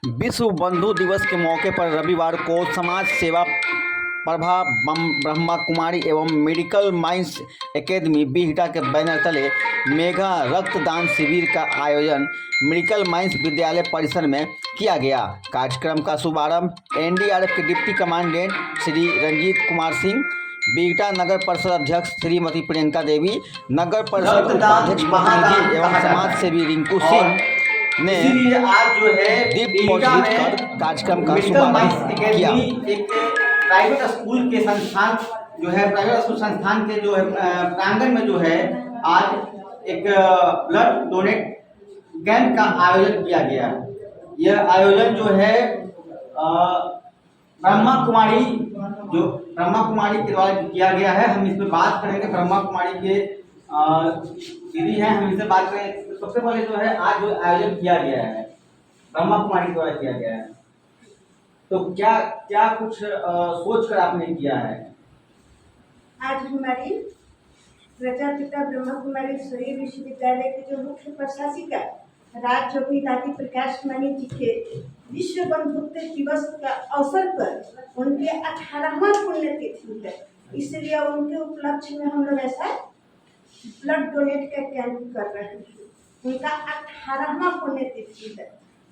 विश्व बंधु दिवस के मौके पर रविवार को समाज सेवा प्रभा ब्रह्मा कुमारी एवं मेडिकल माइंस एकेडमी बीहटा के बैनर तले मेगा रक्तदान शिविर का आयोजन मेडिकल माइंस विद्यालय परिसर में किया गया। कार्यक्रम का शुभारंभ एनडीआरएफ के डिप्टी कमांडेंट श्री रंजीत कुमार सिंह, बीहटा नगर परिषद अध्यक्ष श्रीमती प्रियंका देवी, नगर परिषद उपाध्यक्ष प्रतिनिधि एवं समाज सेवी रिंकू सिंह ने आज जो है दीप प्रज्वलित कर कार्यक्रम का शुभारंभ किया। एक प्राइवेट स्कूल के संस्थान जो है प्राइवेट स्कूल संस्थान के जो है प्रांगण में जो है आज एक ब्लड डोनेट कैंप का आयोजन किया गया। यह आयोजन जो है ब्रह्मा कुमारी के द्वारा किया गया है। हम इस पर बात करेंगे। ब्रह्मा कुमारी के दीदी हैं, हम इनसे बात करें। सबसे पहले जो है आज जो आयोजन किया गया है ब्रह्मा कुमारी द्वारा किया गया है, तो क्या क्या कुछ सोच कर आपने किया है? आज हमारी प्रजापिता ब्रह्मा कुमारी ईश्वरीय विश्वविद्यालय के जो मुख्य प्रशासिका राजयोगी दादी प्रकाश मणि जी के विश्व बंधुत्व दिवस का अवसर पर उनके 18वां पुण्यतिथि है, इसलिए उनके उपलक्ष्य में हम लोग ऐसा ब्लड डोनेट का कैंप कर रहे हैं। उनका 18वां पुण्यतिथि है,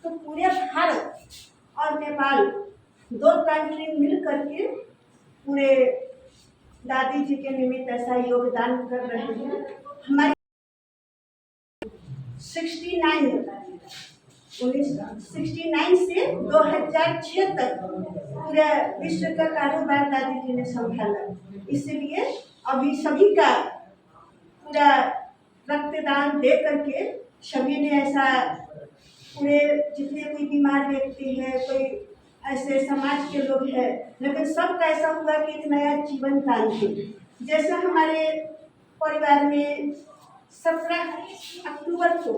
तो पूरे भारत और नेपाल दो कंट्री मिल करके पूरे दादी जी के निमित्त ऐसा योगदान कर रहे हैं। हमारे 1969 से 2006 तक पूरे विश्व का कारोबार दादी जी ने संभाला, इसलिए अभी सभी का पूरा रक्तदान दे करके सभी ने ऐसा पूरे जितने कोई बीमार व्यक्ति है, कोई ऐसे समाज के लोग हैं, लेकिन सबका ऐसा हुआ कि एक नया जीवन दान है। जैसे हमारे परिवार में 17 अक्टूबर को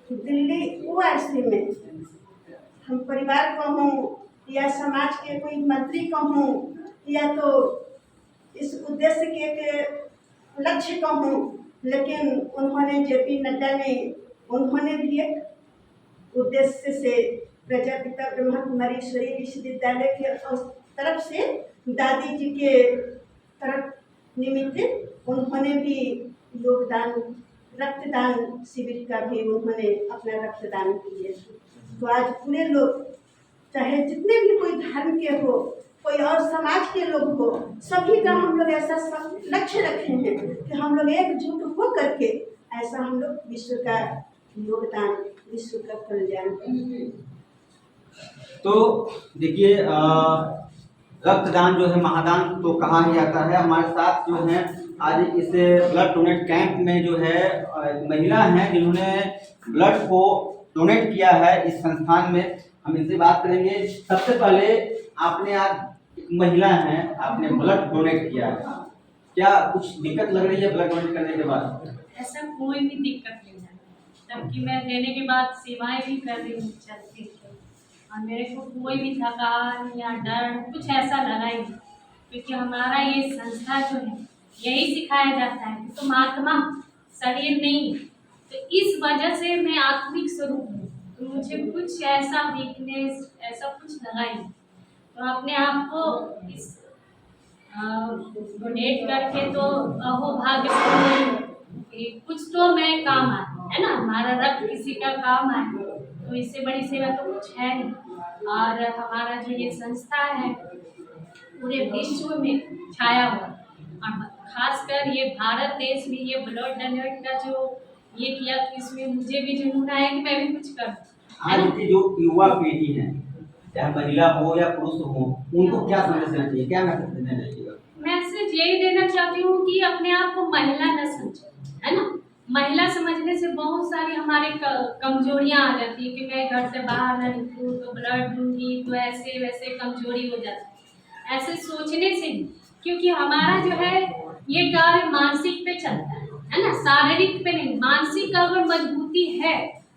दिल्ली ओआरसी में हम परिवार कहूँ या समाज के कोई मंत्री कहूँ या तो इस उद्देश्य के एक लक्ष्य कहूँ, लेकिन उन्होंने जेपी नड्डा ने उन्होंने भी एक उद्देश्य से प्रजापिता ब्रह्मा कुमारी ईश्वरीय विश्वविद्यालय के तरफ से दादी जी के तरफ निमित्त उन्होंने भी योगदान रक्तदान शिविर का भी उन्होंने अपना रक्तदान किए। तो आज पूरे लोग चाहे जितने भी कोई धर्म के हो, कोई और समाज के लोग हो, सभी का हम लोग ऐसा सब लक्ष्य रखे हैं कि हम लोग एकजुट हो करके ऐसा हम लोग विश्व का योगदान, विश्व का कल्याण। तो देखिए, रक्तदान जो है महादान तो कहा ही जाता है। हमारे साथ जो है आज इस ब्लड डोनेट कैंप में जो है महिला हैं जिन्होंने ब्लड को डोनेट किया है इस संस्थान में। हम इनसे बात करेंगे। सबसे पहले आपने आज एक महिला हैं, आपने ब्लड डोनेट किया है, क्या कुछ दिक्कत लग रही है ब्लड डोनेट करने के बाद? ऐसा कोई भी दिक्कत नहीं है, जबकि मैं देने के बाद सेवाएं भी कर रही हूँ चलती थी और मेरे को कोई भी थकान या डर कुछ ऐसा लगा ही नहीं, क्योंकि हमारा ये संस्था जो है यही सिखाया जाता है कि तुम आत्मा शरीर नहीं। तो इस वजह से मैं आत्मिक स्वरूप हूँ, तो मुझे कुछ ऐसा वीकनेस ऐसा कुछ लगा ही नहीं। तो अपने आप को इस डोनेट करके तो अहो भाग्य से कुछ तो मैं काम आए, है ना, हमारा रक्त किसी का काम आए, तो इससे बड़ी सेवा तो कुछ है नहीं। और हमारा जो ये संस्था है पूरे विश्व में छाया हुआ, और खासकर ये भारत देश में ये ब्लड डोनेट का जो ये किया, कि इसमें मुझे भी जुनून आया कि मैं भी कुछ करूँ। आज की जो युवा पीढ़ी है, चाहे महिला हो या पुरुष हो, उनको क्या संदेश देना चाहिए, क्या मैसेज देना चाहिए? मैसेज यही देना चाहती हूँ कि अपने आप को महिला न समझो, है ना। महिला समझने से बहुत सारी हमारे कमजोरियाँ आ जाती है कि मैं घर से बाहर न निकलूँ तो ब्लड दूंगी तो ऐसे वैसे कमजोरी हो जाती है। ऐसे सोचने से ही, क्योंकि हमारा जो है ये कार्य मानसिक पे चलता है ना, शारीरिक पे नहीं। मानसिक अगर मजबूती है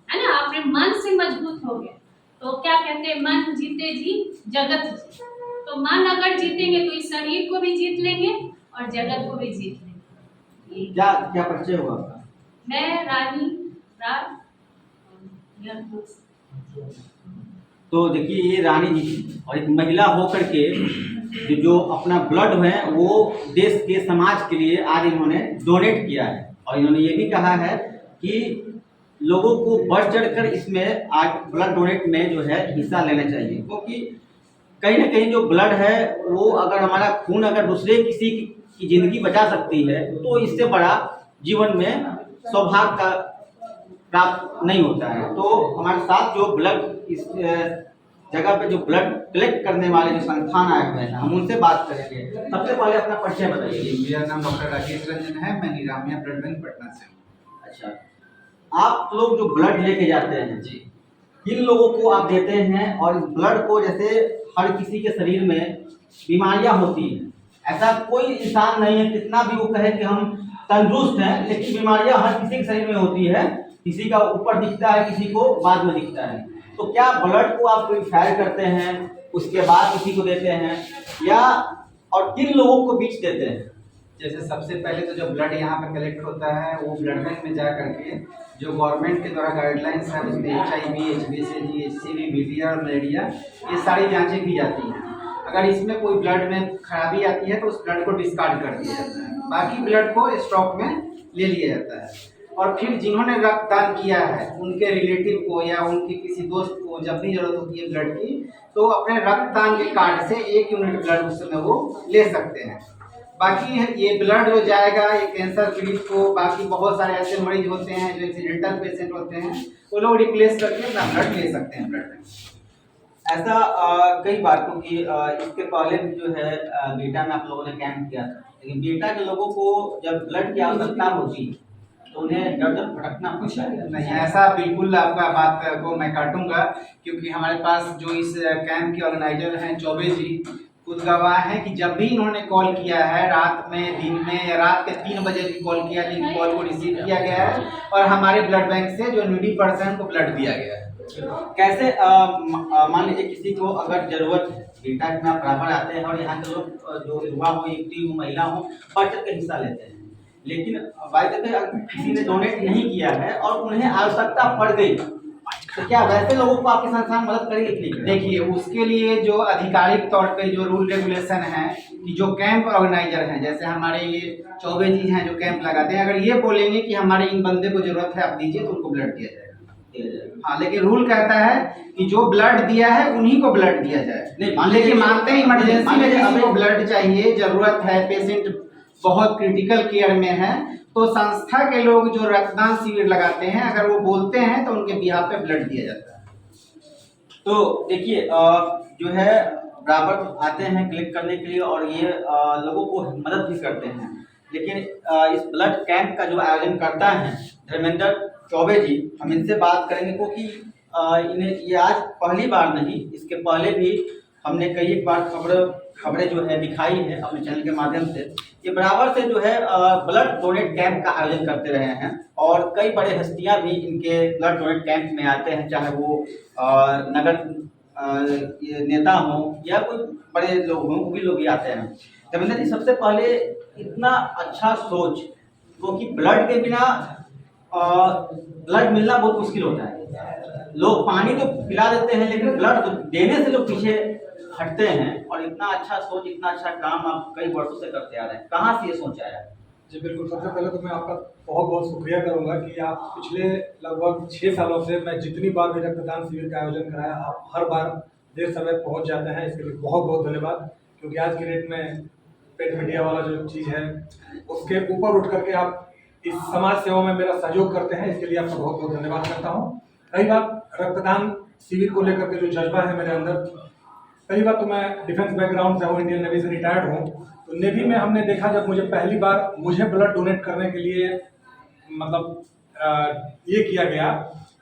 ना, अपने मन से मजबूत हो गए तो क्या कहते हैं, मन जीते जी जगत जीते। तो मन अगर जीतेंगे तो इस शरीर को भी जीत लेंगे और जगत को भी जीत लेंगे। क्या क्या परिचय हुआ आपका? मैं रानी राज तो देखिए ये रानी जी थी और एक महिला होकर के जो अपना ब्लड है वो देश के समाज के लिए आज इन्होंने डोनेट किया है। और इन्होंने ये भी कहा है कि लोगों को बढ़ चढ़कर इसमें आज ब्लड डोनेट में जो है हिस्सा लेना चाहिए, क्योंकि कहीं ना कहीं जो ब्लड है वो अगर हमारा खून अगर दूसरे किसी की ज़िंदगी बचा सकती है तो इससे बड़ा जीवन में सौभाग्य का प्राप्त नहीं होता है। तो हमारे साथ जो ब्लड इस जगह पे जो ब्लड कलेक्ट करने वाले जो संस्थान आए हुए हैं हम उनसे बात करेंगे। सबसे पहले अपना परिचय बताइए। मेरा नाम डॉक्टर राकेश रंजन है, मैं निरामिया ब्लड बैंक पटना से हूँ। अच्छा, आप लोग जो ब्लड लेके जाते हैं जी, किन लोगों को आप देते हैं? और इस ब्लड को जैसे हर किसी के शरीर में बीमारियां होती हैं, ऐसा कोई इंसान नहीं है कितना भी वो कहे कि हम तंदुरुस्त हैं, लेकिन बीमारियां हर किसी के शरीर में होती है। किसी का ऊपर दिखता है, किसी को बाद में दिखता है। तो क्या ब्लड को आप प्योरीफाई करते हैं उसके बाद किसी को देते हैं या और किन लोगों को बीच देते हैं? जैसे सबसे पहले तो जो ब्लड यहाँ पे कलेक्ट होता है वो ब्लड बैंक में जा करके जो गवर्नमेंट के द्वारा गाइडलाइंस है उसमें HIV, HBsAg, HCV, BPR और मलेरिया ये सारी जांचें की जाती हैं। अगर इसमें कोई ब्लड में खराबी आती है तो उस ब्लड को डिस्कार्ड कर दिया जाता है, बाकी ब्लड को स्टॉक में ले लिया जाता है। और फिर जिन्होंने रक्तदान किया है उनके रिलेटिव को या उनके किसी दोस्त को जब भी जरूरत होती है ब्लड की तो अपने रक्तदान के कार्ड से 1 यूनिट ब्लड उस समय वो ले सकते हैं। बाकी ये ब्लड जो जाएगा ये कैंसर पीड़ित को, बाकी बहुत सारे ऐसे मरीज होते हैं जो एक्सीडेंटल पेशेंट होते हैं, वो लोग रिप्लेस करके अपना ब्लड ले सकते हैं ब्लड में। ऐसा कई बार, क्योंकि इसके पहले भी जो है बीटा में आप लोगों ने कैंप किया था, लेकिन बीटा के लोगों को जब ब्लड की आवश्यकता होती तो उन्हें डर डर भटकना पड़ता है। नहीं, ऐसा बिल्कुल आपका बात को मैं काटूंगा, क्योंकि हमारे पास जो इस कैंप के ऑर्गेनाइजर हैं चौबे जी खुद गवाह हैं कि जब भी इन्होंने कॉल किया है रात में, दिन में या रात के 3 बजे भी कॉल किया, लेकिन कॉल को रिसीव किया गया है और हमारे ब्लड बैंक से जो नीडी पर्सन को ब्लड दिया गया है। कैसे मान लीजिए किसी को अगर जरूरत बीटा में आप बराबर आते हैं और यहाँ के लोग जो युवा हो, युवती हो, महिला हो, बढ़ चढ़ के हिस्सा लेते हैं, लेकिन बाय द वे अगर किसी ने डोनेट नहीं किया है और उन्हें आवश्यकता पड़ गई तो क्या वैसे लोगों को आपकी संस्थान मदद करेगी कि नहीं? देखिए, उसके लिए जो आधिकारिक तौर पे जो रूल रेगुलेशन है कि जो कैंप ऑर्गेनाइजर हैं, जैसे हमारे ये चौबे जी हैं जो कैंप लगाते हैं, अगर ये बोलेंगे कि हमारे इन बंदे को जरूरत है आप दीजिए तो उनको ब्लड दिया जाएगा। हाँ, लेकिन रूल कहता है कि जो ब्लड दिया है उन्हीं को ब्लड दिया जाए। नहीं, लेकिन मानते हैं इमरजेंसी में किसी को ब्लड चाहिए, जरूरत है, पेशेंट बहुत क्रिटिकल केयर में है, तो संस्था के लोग जो रक्तदान शिविर लगाते हैं अगर वो बोलते हैं तो उनके बिहाफ पे ब्लड दिया जाता है। तो देखिए जो है बराबर आते हैं कलेक्ट करने के लिए और ये लोगों को मदद भी करते हैं, लेकिन इस ब्लड कैंप का जो आयोजन करता है धर्मेंद्र चौबे जी, हम इनसे बात करेंगे क्योंकि इन्हें ये आज पहली बार नहीं, इसके पहले भी हमने कई एक बार खबरें जो है दिखाई है अपने चैनल के माध्यम से। ये बराबर से जो है ब्लड डोनेट कैंप का आयोजन करते रहे हैं और कई बड़े हस्तियां भी इनके ब्लड डोनेट कैंप में आते हैं, चाहे वो नगर नेता हों या कोई बड़े लोग हों, वो भी लोग ही आते हैं। रविंद्र जी, सबसे पहले इतना अच्छा सोच, क्योंकि ब्लड के बिना ब्लड मिलना बहुत मुश्किल होता है। लोग पानी तो पिला देते हैं लेकिन ब्लड देने से लोग पीछे हटते हैं, और इतना अच्छा सोच, इतना अच्छा काम आप कई वर्षों से करते आ रहे हैं, कहाँ से ये सोच आया? जी बिल्कुल, सबसे पहले तो मैं आपका बहुत बहुत शुक्रिया करूंगा कि आप पिछले लगभग 6 सालों से मैं जितनी बार भी रक्तदान शिविर का आयोजन कराया आप हर बार देर समय पहुंच जाते हैं, इसके लिए बहुत बहुत धन्यवाद। क्योंकि आज की डेट में प्रिंट मीडिया वाला जो चीज़ है उसके ऊपर उठ करके आप इस समाज सेवा में मेरा सहयोग करते हैं, इसके लिए आपका बहुत बहुत धन्यवाद करता हूँ। रही बात रक्तदान शिविर को लेकर के जो जज्बा है मेरे अंदर, पहली बात तो मैं डिफेंस बैकग्राउंड से हूँ, इंडियन नेवी से रिटायर्ड हूँ, तो नेवी में हमने देखा जब मुझे पहली बार मुझे ब्लड डोनेट करने के लिए मतलब ये किया गया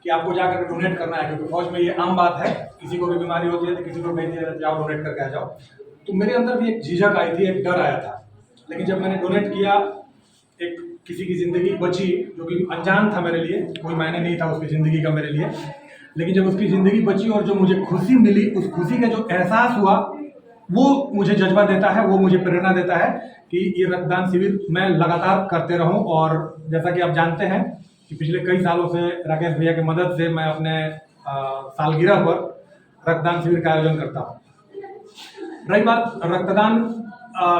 कि आपको जाकर डोनेट करना है, क्योंकि फौज में ये आम बात है, किसी को भी बीमारी होती है तो किसी को भेज दिया जाता, जाओ डोनेट करके आ जाओ। तो मेरे अंदर भी एक झिझक आई थी, एक डर आया था, लेकिन जब मैंने डोनेट किया एक किसी की ज़िंदगी बची जो कि अनजान था मेरे लिए, कोई मायने नहीं था उसकी ज़िंदगी का मेरे लिए, लेकिन जब उसकी ज़िंदगी बची और जो मुझे खुशी मिली, उस खुशी का जो एहसास हुआ वो मुझे जज्बा देता है, वो मुझे प्रेरणा देता है कि ये रक्तदान शिविर मैं लगातार करते रहूं। और जैसा कि आप जानते हैं कि पिछले कई सालों से राकेश भैया की मदद से मैं अपने सालगिरह पर रक्तदान शिविर का आयोजन करता हूँ। रही बात रक्तदान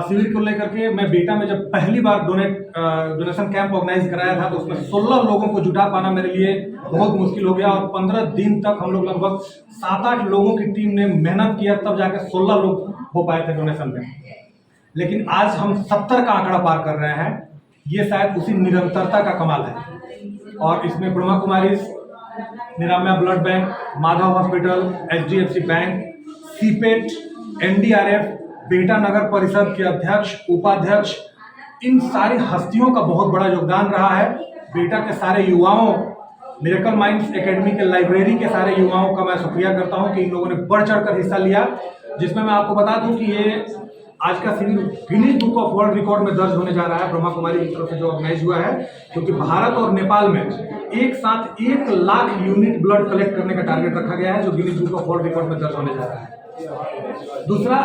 शिविर को लेकर के, मैं बेटा में जब पहली बार डोनेशन कैंप ऑर्गेनाइज कराया था तो उसमें 16 लोगों को जुटा पाना मेरे लिए बहुत मुश्किल हो गया और 15 दिन तक हम लोग लगभग 7-8 लोगों की टीम ने मेहनत किया, तब जाके 16 लोग हो पाए थे डोनेशन में। लेकिन आज हम 70 का आंकड़ा पार कर रहे हैं, ये शायद उसी निरंतरता का कमाल है। और इसमें Brahma Kumaris, Niramaya blood bank, Madhav hospital, HDFC bank, CIPET, NDRF, बेटा नगर परिषद के अध्यक्ष, उपाध्यक्ष, इन सारी हस्तियों का बहुत बड़ा योगदान रहा है। बेटा के सारे युवाओं, मिरेकल माइंड्स एकेडमी के लाइब्रेरी के सारे युवाओं का मैं शुक्रिया करता हूं कि इन लोगों ने बढ़ चढ़ कर हिस्सा लिया, जिसमें मैं आपको बता दूं कि ये आज का शिविर Guinness book of world record में दर्ज होने जा रहा है, ब्रह्मा कुमारी की तरफ से जो ऑर्गेनाइज हुआ है, क्योंकि भारत और नेपाल में एक साथ 1 लाख यूनिट ब्लड कलेक्ट करने का टारगेट रखा गया है, जो Guinness book of world record में दर्ज होने जा रहा है। दूसरा,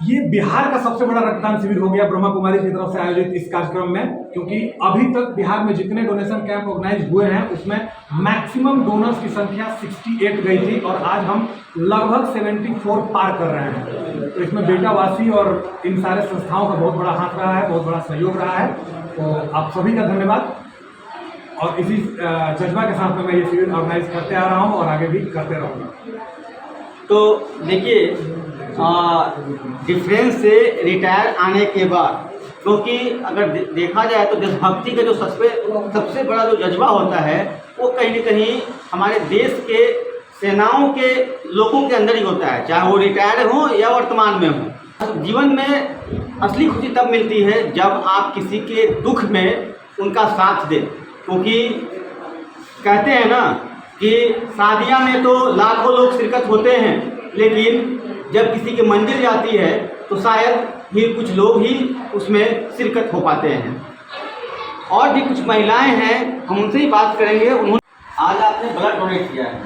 ये बिहार का सबसे बड़ा रक्तदान शिविर हो गया ब्रह्मा कुमारी की तरफ से आयोजित इस कार्यक्रम में, क्योंकि अभी तक बिहार में जितने डोनेशन कैंप ऑर्गेनाइज हुए हैं उसमें मैक्सिमम डोनर्स की संख्या 68 गई थी और आज हम लगभग 74 पार कर रहे हैं। तो इसमें बेटावासी और इन सारे संस्थाओं का बहुत बड़ा हाथ रहा है, बहुत बड़ा सहयोग रहा है। तो आप सभी का धन्यवाद। और इसी जज्बा के साथ में मैं ये शिविर ऑर्गेनाइज करते आ रहा हूँ और आगे भी करते रहूँगा। तो देखिए, डिफेंस से रिटायर आने के बाद, क्योंकि अगर देखा जाए तो देशभक्ति का जो सबसे बड़ा जो जज्बा होता है वो कहीं न कहीं हमारे देश के सेनाओं के लोगों के अंदर ही होता है, चाहे वो रिटायर हो या वर्तमान में हो। जीवन में असली खुशी तब मिलती है जब आप किसी के दुख में उनका साथ दें, क्योंकि कहते हैं ना कि शादियां में तो लाखों लोग शिरकत होते हैं, लेकिन जब किसी की मंजिल जाती है तो शायद ही कुछ लोग ही उसमें शिरकत हो पाते हैं। और भी कुछ महिलाएं हैं, हम उनसे ही बात करेंगे। उन्होंने आज आपने ब्लड डोनेट किया है,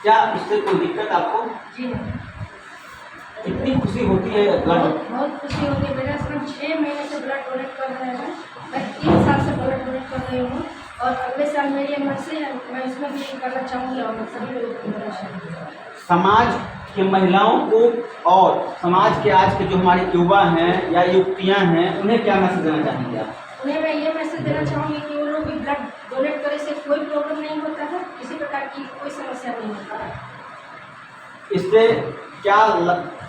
क्या इससे कोई दिक्कत आपको? जी कितनी खुशी होती है ब्लड? बहुत खुशी होती है। मेरा सिर्फ 6 महीने से ब्लड डोनेट कर रहे हैं, मैं 3 साल से ब्लड डोनेट कर रही हूँ और अगले साल मेरी एमरजेंसी है, मैं इसमें भी करना चाहूँगी और मैं सभी लोगों को करना चाहूँगी। समाज के महिलाओं को और समाज के आज के जो हमारे युवा हैं या युवतियाँ हैं, उन्हें क्या मैसेज देना चाहेंगे आप? उन्हें मैं ये मैसेज देना चाहूँगी कि वो लोग भी ब्लड डोनेट करे से कोई प्रॉब्लम नहीं होता है, किसी प्रकार की कोई समस्या नहीं होता है। इससे क्या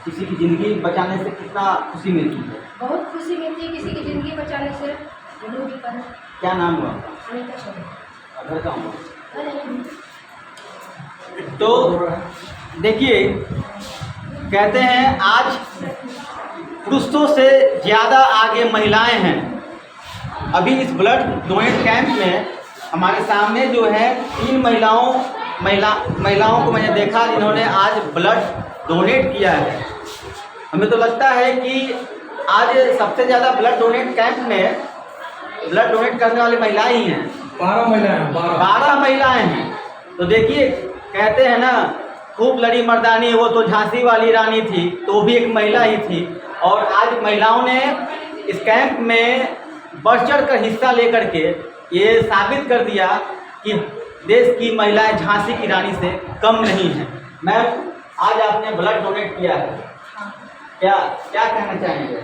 किसी की ज़िंदगी बचाने से कितना खुशी मिलती है? बहुत खुशी मिलती है किसी की ज़िंदगी बचाने से। भी करें। क्या नाम हुआ आपका? अनिता शर्मा। घर का हूँ। अरे तो देखिए, कहते हैं आज पुरुषों से ज़्यादा आगे महिलाएं हैं। अभी इस ब्लड डोनेट कैंप में हमारे सामने जो है 3 महिलाओं को मैंने देखा जिन्होंने आज ब्लड डोनेट किया है। हमें तो लगता है कि आज सबसे ज़्यादा ब्लड डोनेट कैंप में ब्लड डोनेट करने वाली महिलाएं ही हैं। 12 महिलाएं हैं। 12 महिलाएं हैं। तो देखिए, कहते हैं ना, खूब लड़ी मर्दानी, वो तो झांसी वाली रानी थी, तो वो भी एक महिला ही थी। और आज महिलाओं ने इस कैंप में बढ़ चढ़ कर हिस्सा लेकर के ये साबित कर दिया कि देश की महिलाएं झांसी की रानी से कम नहीं हैं। मैम, आज आपने ब्लड डोनेट किया है, क्या कहना चाहेंगे?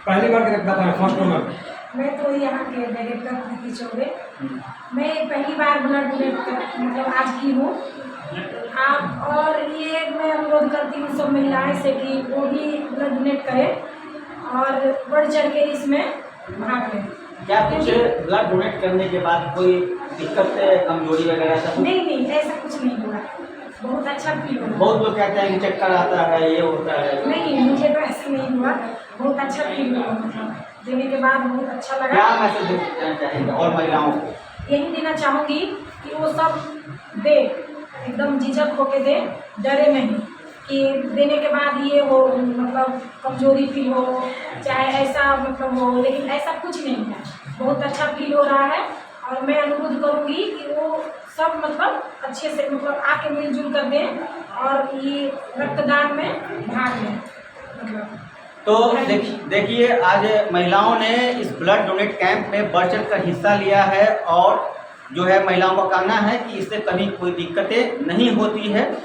पहली बार रक्तदाता है, फर्स्ट डोनर। मैं तो यहाँ के डायरेक्टर प्रीति चौबे, मैं पहली बार ब्लड डोनेट मतलब आज की हूँ। आप और ये मैं अनुरोध करती हूँ सब महिलाएं से कि वो भी ब्लड डोनेट करें और बढ़ चढ़ के इसमें भाग लें। क्या कुछ ब्लड डोनेट करने के बाद कोई दिक्कत है, कमजोरी वगैरह ऐसा कुछ? नहीं, ऐसा कुछ नहीं हुआ, बहुत अच्छा फील हुआ। बहुत लोग कहते हैं कि चक्कर आता है, ये होता है। नहीं, मुझे तो ऐसा नहीं हुआ, बहुत अच्छा फील हुआ। मतलब देने के बाद बहुत अच्छा लगा। क्या मैसेज देना चाहेंगे और महिलाओं को? यही देना चाहूँगी कि वो सब दे, एकदम झिझक होके दे, डरे नहीं कि देने के बाद ये हो मतलब कमजोरी फील हो, चाहे ऐसा मतलब हो, लेकिन ऐसा कुछ नहीं है। बहुत अच्छा फील हो रहा है और मैं अनुरोध करूँगी कि वो सब मतलब अच्छे से मतलब आके मिलजुल कर दें और ये रक्तदान में भाग लें। मतलब तो देखिए, आज महिलाओं ने इस ब्लड डोनेट कैंप में बढ़ चढ़ कर हिस्सा लिया है और जो है महिलाओं का कहना है कि इससे कभी कोई दिक्कतें नहीं होती है।